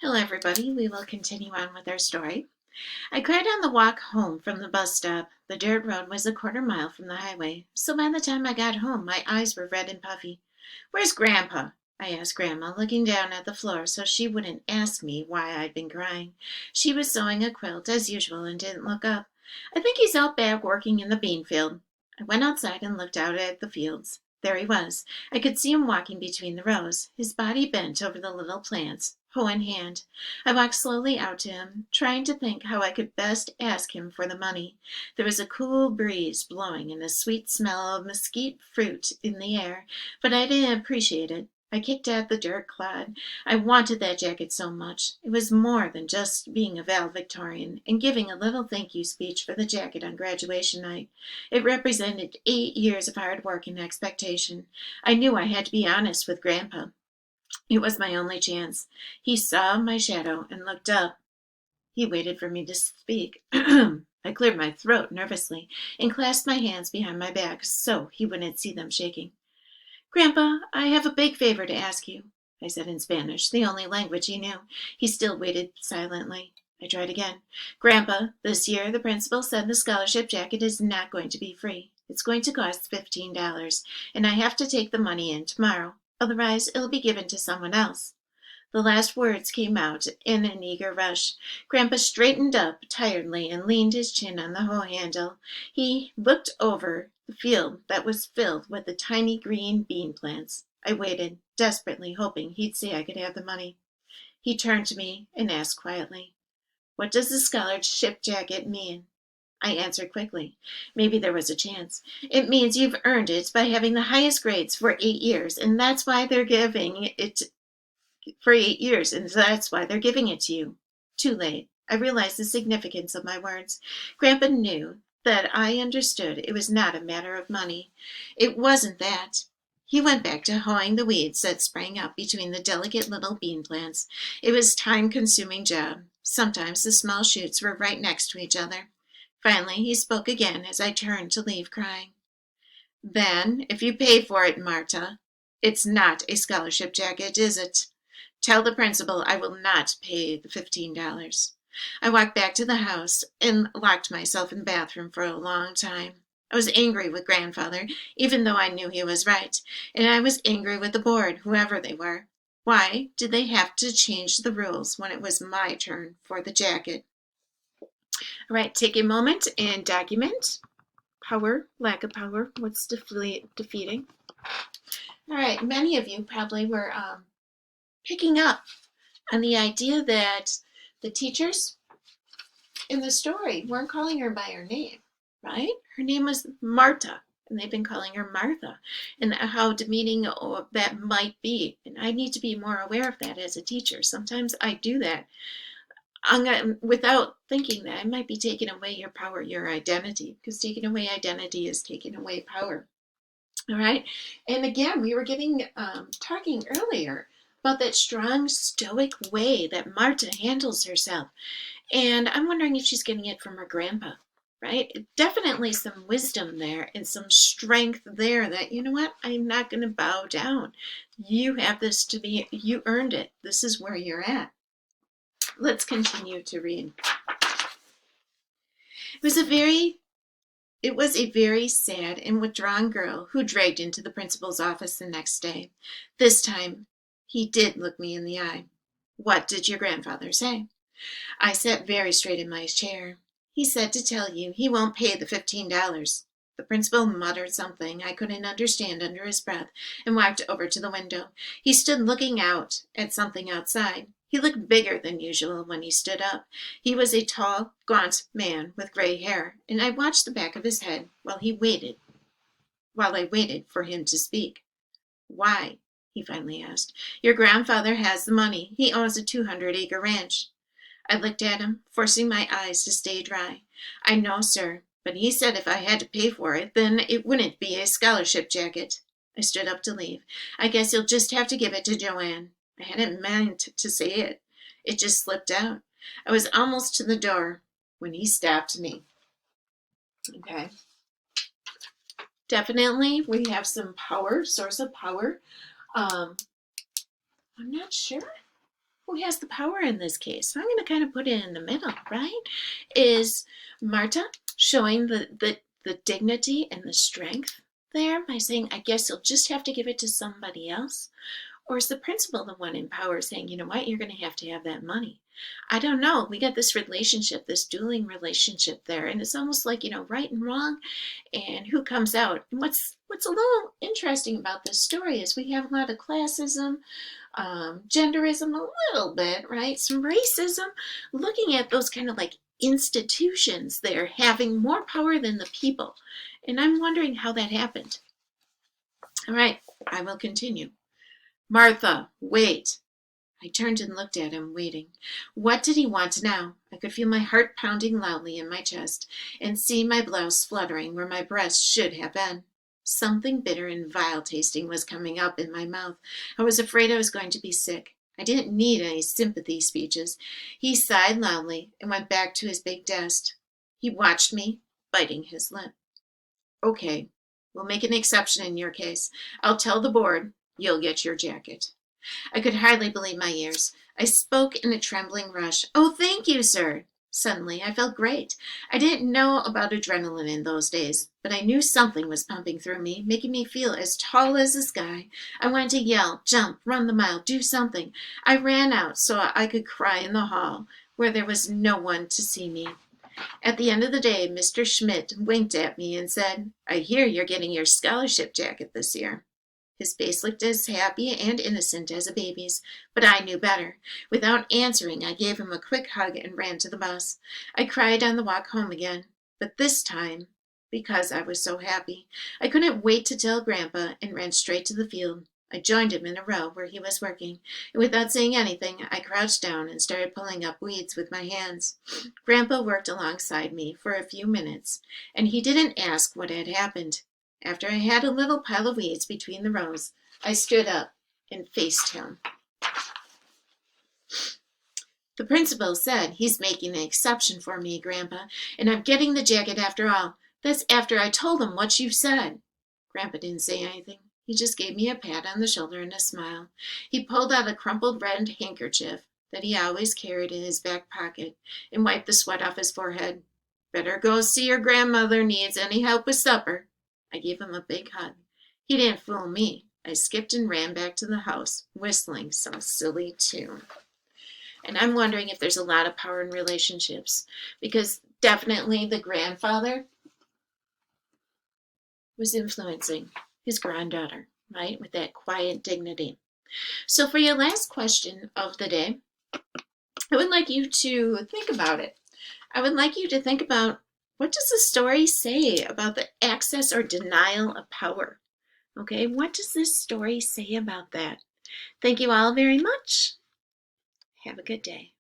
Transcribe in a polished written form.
Hello, everybody. We will continue on with our story. I cried on the walk home from the bus stop. The dirt road was a quarter mile from the highway, so by the time I got home, my eyes were red and puffy. "Where's Grandpa?" I asked Grandma, looking down at the floor so she wouldn't ask me why I'd been crying. She was sewing a quilt as usual and didn't look up. "I think he's out back working in the bean field." I went outside and looked out at the fields. There he was. I could see him walking between the rows, his body bent over the little plants, hoe in hand. I walked slowly out to him, trying to think how I could best ask him for the money. There was a cool breeze blowing and a sweet smell of mesquite fruit in the air, but I didn't appreciate it. I kicked at the dirt clod. I wanted that jacket so much. It was more than just being a valedictorian and giving a little thank you speech for the jacket on graduation night. It represented 8 years of hard work and expectation. I knew I had to be honest with Grandpa. It was my only chance. He saw my shadow and looked up. He waited for me to speak. I cleared my throat nervously and clasped my hands behind my back so he wouldn't see them shaking. "Grandpa, I have a big favor to ask you," I said in Spanish, the only language he knew. He still waited silently. I tried again. "Grandpa, this year the principal said the scholarship jacket is not going to be free. It's going to cost $15, and I have to take the money in tomorrow. Otherwise, it'll be given to someone else." The last words came out in an eager rush. Grandpa straightened up tiredly and leaned his chin on the hoe handle. He looked over the field that was filled with the tiny green bean plants. I waited, desperately hoping he'd say I could have the money. He turned to me and asked quietly, "What does the scholarship jacket mean?" I answered quickly. Maybe there was a chance. "It means you've earned it by having the highest grades for 8 years, and that's why they're giving it for 8 years, and that's why they're giving it to you." Too late. I realized the significance of my words. Grandpa knew that I understood it was not a matter of money. It wasn't that. He went back to hoeing the weeds that sprang up between the delicate little bean plants. It was a time-consuming job. Sometimes the small shoots were right next to each other. Finally, he spoke again as I turned to leave crying. "Then, if you pay for it, Marta, it's not a scholarship jacket, is it? Tell the principal I will not pay the $15. I walked back to the house and locked myself in the bathroom for a long time. I was angry with Grandfather, even though I knew he was right, and I was angry with the board, whoever they were. Why did they have to change the rules when it was my turn for the jacket? All right, take a moment and document power, lack of power, what's defeating. All right, many of you probably were picking up on the idea that the teachers in the story weren't calling her by her name, right? Her name was Marta, and they've been calling her Martha, and how demeaning that might be. And I need to be more aware of that as a teacher. Sometimes I do that without thinking that I might be taking away your power, your identity, because taking away identity is taking away power. All right. And again, we were talking earlier about that strong, stoic way that Marta handles herself. And I'm wondering if she's getting it from her grandpa, right? Definitely some wisdom there and some strength there that, you know what, I'm not going to bow down. You have this to be, you earned it. This is where you're at. Let's continue to read. It was a very sad and withdrawn girl who dragged into the principal's office the next day. This time, he did look me in the eye. "What did your grandfather say?" I sat very straight in my chair. "He said to tell you he won't pay the $15. The principal muttered something I couldn't understand under his breath and walked over to the window. He stood looking out at something outside. He looked bigger than usual when he stood up. He was a tall, gaunt man with gray hair, and I watched the back of his head while I waited for him to speak. "Why?" he finally asked. "Your grandfather has the money. He owns a 200-acre ranch." I looked at him, forcing my eyes to stay dry. "I know, sir, but he said if I had to pay for it, then it wouldn't be a scholarship jacket." I stood up to leave. "I guess you'll just have to give it to Joanne." I hadn't meant to say it. It just slipped out. I was almost to the door when he stopped me. Okay. Definitely, we have some power, source of power. I'm not sure who has the power in this case? So I'm going to kind of put it in the middle, right? Is Marta showing the dignity and the strength there by saying, I guess you'll just have to give it to somebody else? Or is the principal the one in power saying, you know what, you're going to have that money? I don't know. We got this relationship, this dueling relationship there, and it's almost like, right and wrong, and who comes out. And what's a little interesting about this story is we have a lot of classism, genderism, a little bit, right? Some racism, looking at those kind of like institutions there having more power than the people. And I'm wondering how that happened. All right, I will continue. Martha, wait. I turned and looked at him, waiting. What did he want now? I could feel my heart pounding loudly in my chest and see my blouse fluttering where my breast should have been. Something bitter and vile tasting was coming up in my mouth. I was afraid I was going to be sick. I didn't need any sympathy speeches. He sighed loudly and went back to his big desk. He watched me, biting his lip. Okay, we'll make an exception in your case. I'll tell the board. You'll get your jacket. I could hardly believe my ears. I spoke in a trembling rush. Oh, thank you, sir. Suddenly, I felt great. I didn't know about adrenaline in those days, but I knew something was pumping through me, making me feel as tall as the sky. I wanted to yell, jump, run the mile, do something. I ran out so I could cry in the hall, where there was no one to see me. At the end of the day, Mr. Schmidt winked at me and said, I hear you're getting your scholarship jacket this year. His face looked as happy and innocent as a baby's, but I knew better. Without answering, I gave him a quick hug and ran to the bus. I cried on the walk home again, but this time, because I was so happy, I couldn't wait to tell Grandpa and ran straight to the field. I joined him in a row where he was working, and without saying anything, I crouched down and started pulling up weeds with my hands. Grandpa worked alongside me for a few minutes, and he didn't ask what had happened. After I had a little pile of weeds between the rows, I stood up and faced him. The principal said, he's making an exception for me, Grandpa, and I'm getting the jacket after all. That's after I told him what you said. Grandpa didn't say anything. He just gave me a pat on the shoulder and a smile. He pulled out a crumpled red handkerchief that he always carried in his back pocket and wiped the sweat off his forehead. Better go see your grandmother needs any help with supper. I gave him a big hug. He didn't fool me. I skipped and ran back to the house, whistling some silly tune. And I'm wondering if there's a lot of power in relationships, because definitely the grandfather was influencing his granddaughter, right, with that quiet dignity. So for your last question of the day, I would like you to think about it. I would like you to think about, what does the story say about the access or denial of power? Okay, what does this story say about that? Thank you all very much. Have a good day.